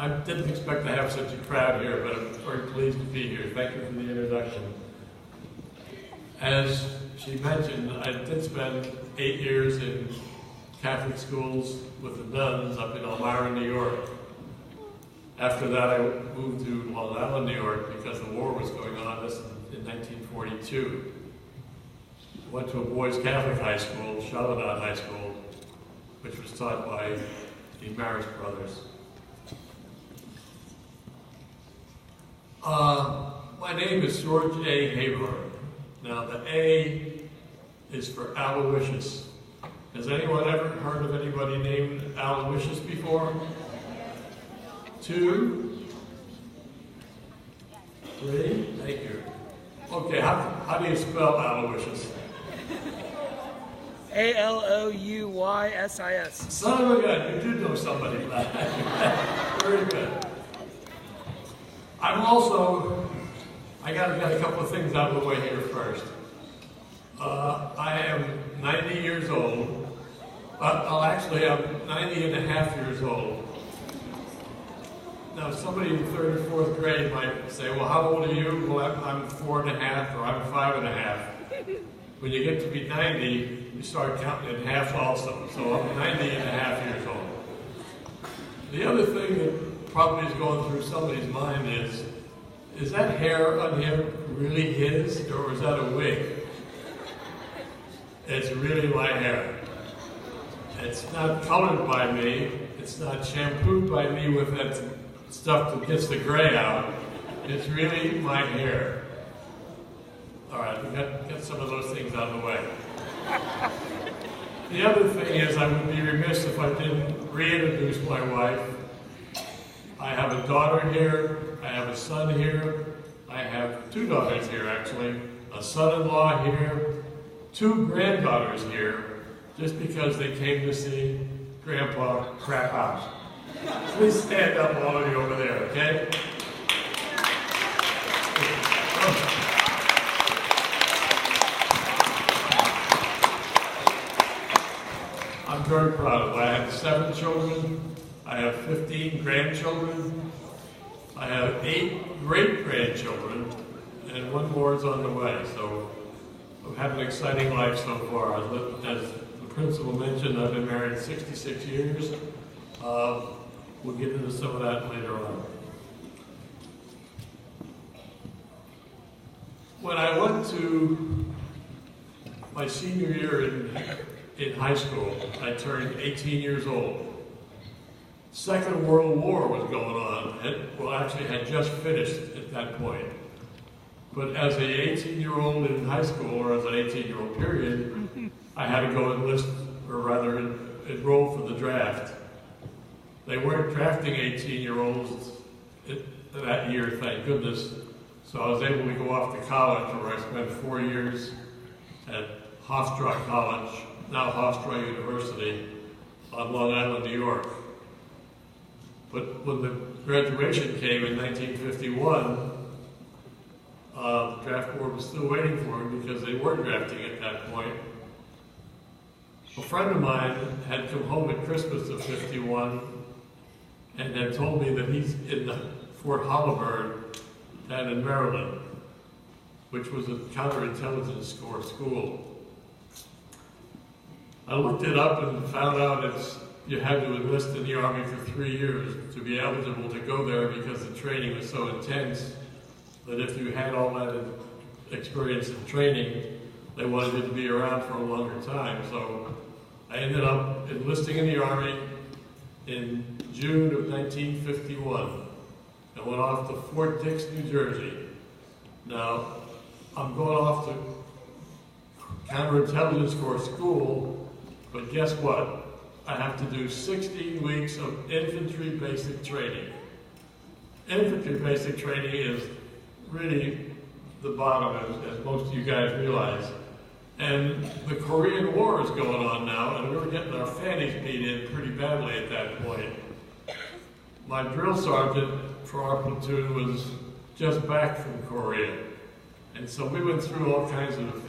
I didn't expect to have such a crowd here, but I'm very pleased to be here. Thank you for the introduction. As she mentioned, I did spend 8 years in Catholic schools with the nuns up in Elmira, New York. After that, I moved to Long Island, New York, because the war was going on. This in 1942. Went to a boys' Catholic high school, Chaminade High School, which was taught by the Marist brothers. My name is George A. Hayhorn. Now, the A is for Aloysius. Has anyone ever heard of anybody named Aloysius before? 2? 3? Thank you. Okay, how do you spell Aloysius? Alouyisis. Son of a gun, you do know somebody like that. Very good. I got a couple of things out of the way here first. I am 90 years old. Actually, I'm 90 and a half years old. Now, somebody in 3rd or 4th grade might say, well, how old are you? Well, I'm 4 and a half, or I'm 5 and a half. When you get to be 90, you start counting in half also. So I'm 90 and a half years old. The other thing that probably is going through somebody's mind is that hair on him really his, or is that a wig? It's really my hair. It's not colored by me. It's not shampooed by me with that stuff that gets the gray out. It's really my hair. All right, we got some of those things out of the way. The other thing is, I would be remiss if I didn't reintroduce my wife. I have a daughter here, I have a son here, I have 2 daughters here actually, a son-in-law here, 2 granddaughters here, just because they came to see Grandpa crap out. Please stand up, all of you over there, okay? I'm very proud of it. I have 7 children. I have 15 grandchildren. I have 8 great-grandchildren, and 1 more is on the way. So I've had an exciting life so far. As the principal mentioned, I've been married 66 years. We'll get into some of that later on. When I went to my senior year in high school, I turned 18 years old. Second World War was going on. Actually had just finished at that point. But as an 18-year-old in high school, or as an 18-year-old period, I had to go enlist, or rather enroll for the draft. They weren't drafting 18-year-olds that year, thank goodness. So I was able to go off to college, where I spent 4 years at Hofstra College, now Hofstra University, on Long Island, New York. But when the graduation came in 1951, the draft board was still waiting for him because they were drafting at that point. A friend of mine had come home at Christmas of '51 and had told me that he's in the Fort Holabird down in Maryland, which was a counterintelligence corps school. I looked it up and found out you had to enlist in the Army for 3 years to be eligible to go there, because the training was so intense that if you had all that experience and training, they wanted you to be around for a longer time. So I ended up enlisting in the Army in June of 1951. I went off to Fort Dix, New Jersey. Now, I'm going off to counterintelligence corps school, but guess what? I have to do 16 weeks of infantry basic training. Infantry basic training is really the bottom, as most of you guys realize. And the Korean War is going on now, and we were getting our fannies beat in pretty badly at that point. My drill sergeant for our platoon was just back from Korea. And so we went through all kinds of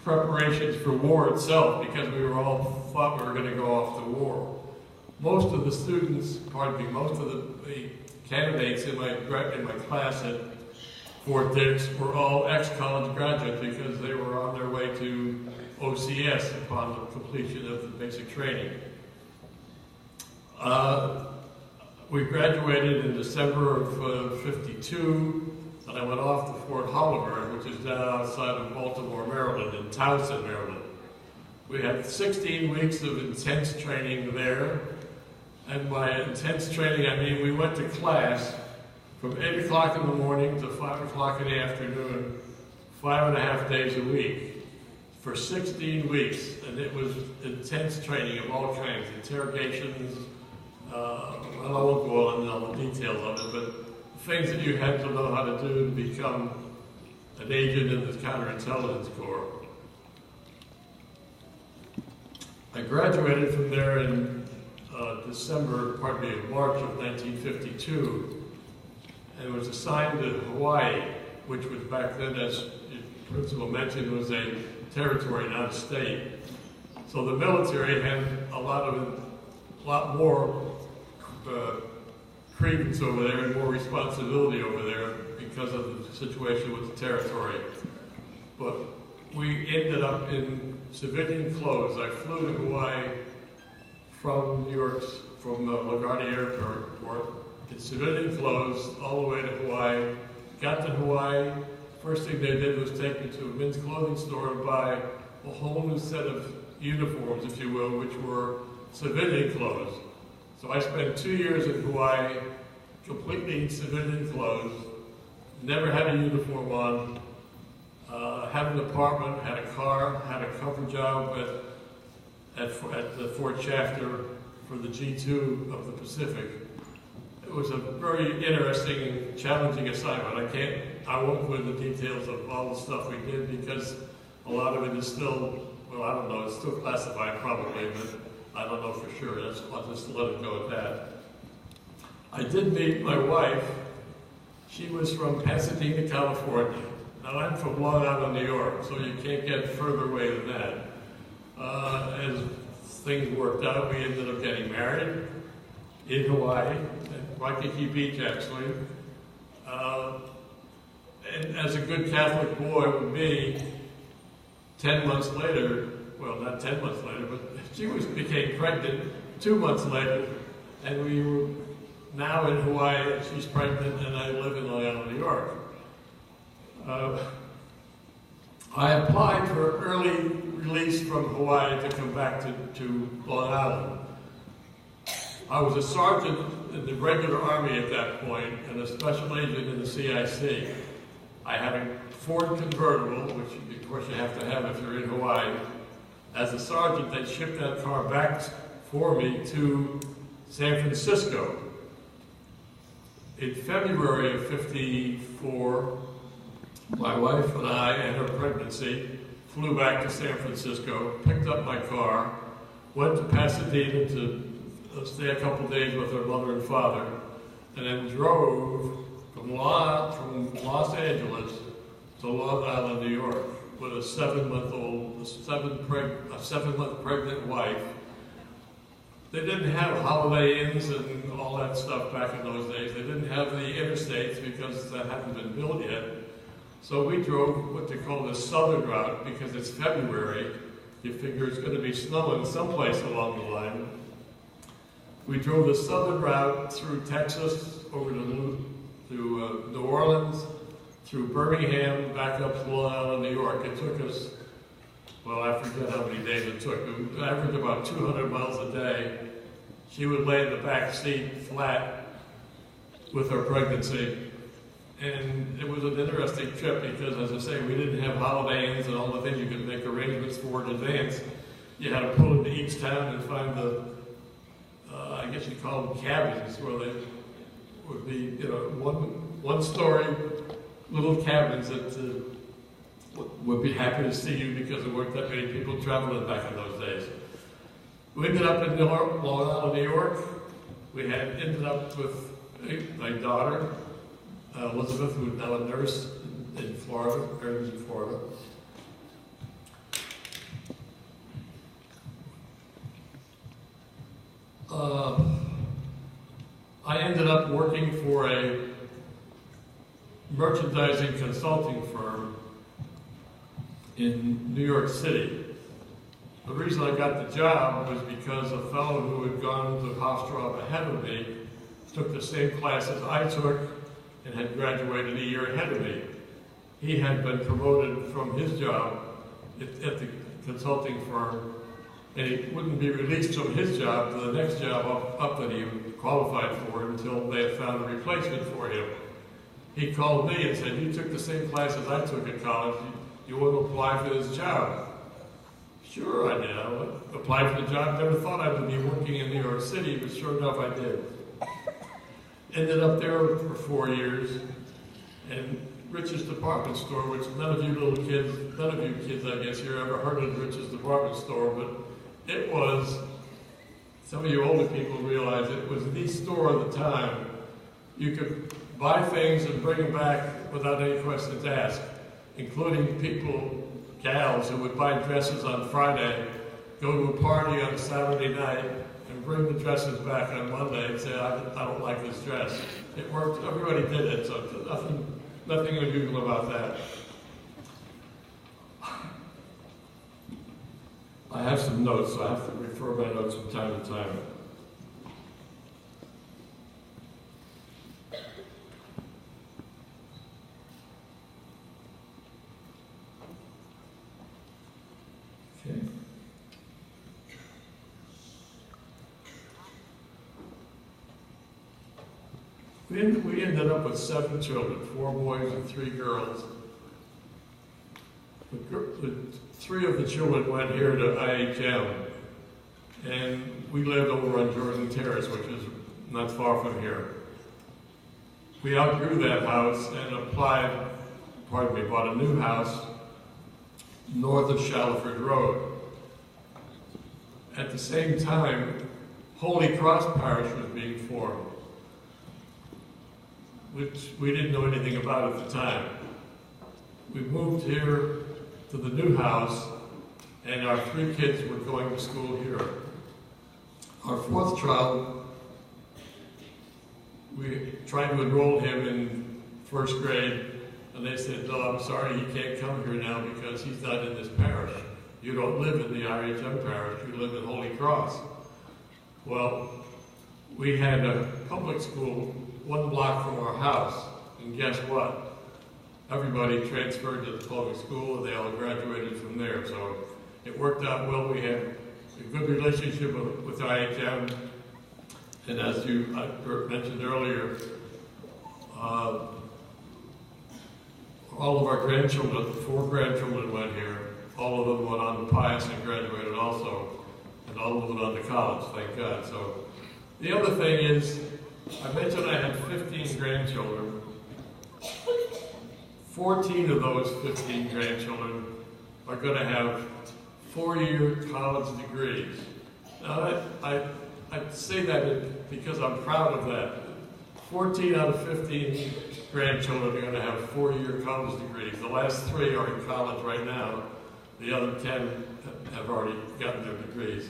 preparations for war itself, because we were all thought we were going to go off to war. most of the students, pardon me, most of the candidates in my class at Fort Dix were all ex-college graduates because they were on their way to OCS upon the completion of the basic training. We graduated in December of '52, and I went off to Fort Holliver, which is down outside of Baltimore, Maryland, in Towson, Maryland. We had 16 weeks of intense training there, and by intense training, I mean we went to class from 8 o'clock in the morning to 5 o'clock in the afternoon, 5.5 days a week, for 16 weeks, and it was intense training of all kinds, interrogations, I won't go on all the details of it, but things that you had to know how to do to become an agent in the counterintelligence corps. I graduated from there in March of 1952, and was assigned to Hawaii, which was back then, as the principal mentioned, was a territory, not a state. So the military had a lot more credence over there and more responsibility over there because of the situation with the territory. But we ended up in civilian clothes. I flew to Hawaii from New York, from LaGuardia Airport, in civilian clothes all the way to Hawaii. Got to Hawaii, first thing they did was take me to a men's clothing store and buy a whole new set of uniforms, if you will, which were civilian clothes. So I spent 2 years in Hawaii, completely in civilian clothes, never had a uniform on, had an apartment, had a car, had a cover job at the Fort Shafter for the G2 of the Pacific. It was a very interesting and challenging assignment. I won't go into the details of all the stuff we did because a lot of it is still, well, I don't know, it's still classified probably, but I don't know for sure. I'll just let it go at that. I did meet my wife. She was from Pasadena, California. Now I'm from Long Island, New York, so you can't get further away than that. As things worked out, we ended up getting married in Hawaii, at Waikiki Beach actually. And as a good Catholic boy would be, 10 months later, well, not 10 months later, but she became pregnant 2 months later, and we were now in Hawaii, and she's pregnant, and I live in Long Island, New York. I applied for early release from Hawaii to come back to Long Island. I was a sergeant in the regular Army at that point, and a special agent in the CIC. I had a Ford convertible, which of course you have to have if you're in Hawaii. As a sergeant, they shipped that car back for me to San Francisco. In February of '54, my wife and I, and her pregnancy, flew back to San Francisco, picked up my car, went to Pasadena to stay a couple days with her mother and father, and then drove from Los Angeles to Long Island, New York, with a 7-month pregnant wife. They didn't have Holiday Inns and all that stuff back in those days. They didn't have the interstates because that hadn't been built yet. So we drove what they call the southern route because it's February. You figure it's going to be snowing someplace along the line. We drove the southern route through Texas, over to New Orleans, through Birmingham, back up to Long Island, New York. It took us, well, I forget how many days it took. It averaged about 200 miles a day. She would lay in the back seat flat with her pregnancy. And it was an interesting trip because, as I say, we didn't have Holiday Inns and all the things you could make arrangements for in advance. You had to pull into each town and find the, I guess you'd call them cabins, where they would be, you know, one-story little cabins that would be happy to see you because there weren't that many people traveling back in those days. We ended up in Long Island, New York. We had ended up with my daughter, Elizabeth, who is now a nurse in Florida, Arizona, Florida. ended up working for a merchandising consulting firm in New York City. The reason I got the job was because a fellow who had gone to Hofstra ahead of me took the same classes I took and had graduated a year ahead of me. He had been promoted from his job at the consulting firm, and he wouldn't be released from his job to the next job up that he qualified for until they had found a replacement for him. He called me and said, "You took the same classes I took at college. You want to apply for this job?" Sure, I did. I applied for the job. Never thought I would be working in New York City, but sure enough, I did. Ended up there for 4 years, and Rich's Department Store, which none of you kids, I guess, here ever heard of Rich's Department Store, but it was, some of you older people realize it was the store at the time. You could buy things and bring them back without any questions asked, including people, gals, who would buy dresses on Friday, go to a party on Saturday night, and bring the dresses back on Monday and say, I don't like this dress. It worked, everybody did it, so nothing unusual about that. I have some notes, so I have to refer my notes from time to time. Okay. We ended up with 7 children, 4 boys and 3 girls. The 3 of the children went here to IHM, and we lived over on Jordan Terrace, which is not far from here. We outgrew that house and bought a new house north of Shallowford Road. At the same time, Holy Cross Parish was being formed, which we didn't know anything about at the time. We moved here to the new house, and our 3 kids were going to school here. Our 4th child, we tried to enroll him in 1st grade, and they said, "No, I'm sorry, he can't come here now because he's not in this parish. You don't live in the IHM parish, you live in Holy Cross." Well, we had a public school 1 block from our house, and guess what? Everybody transferred to the public school, and they all graduated from there. So it worked out well. We had a good relationship with IHM, and as I mentioned earlier, all of our grandchildren, 4 grandchildren went here. All of them went on to Pius and graduated also, and all of them went on to college, thank God. So the other thing is, I mentioned I had 15 grandchildren. 14 of those 15 grandchildren are going to have 4-year college degrees. Now, I say that because I'm proud of that. 14 out of 15 grandchildren are going to have 4-year college degrees. The last 3 are in college right now. The other 10 have already gotten their degrees.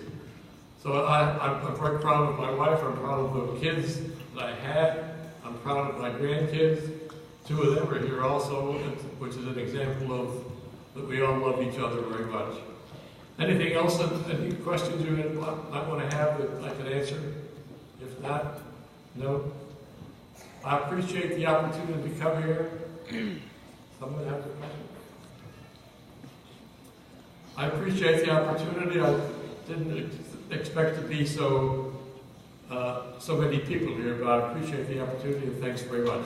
So I'm very proud of my wife. I'm proud of the kids that I had. I'm proud of my grandkids. 2 of them are here also, which is an example of that we all love each other very much. Anything else, any questions you might want to have that I can answer? If not, no? I appreciate the opportunity to come here. Someone have a question? I appreciate the opportunity. I didn't expect to be so many people here, but I appreciate the opportunity, and thanks very much.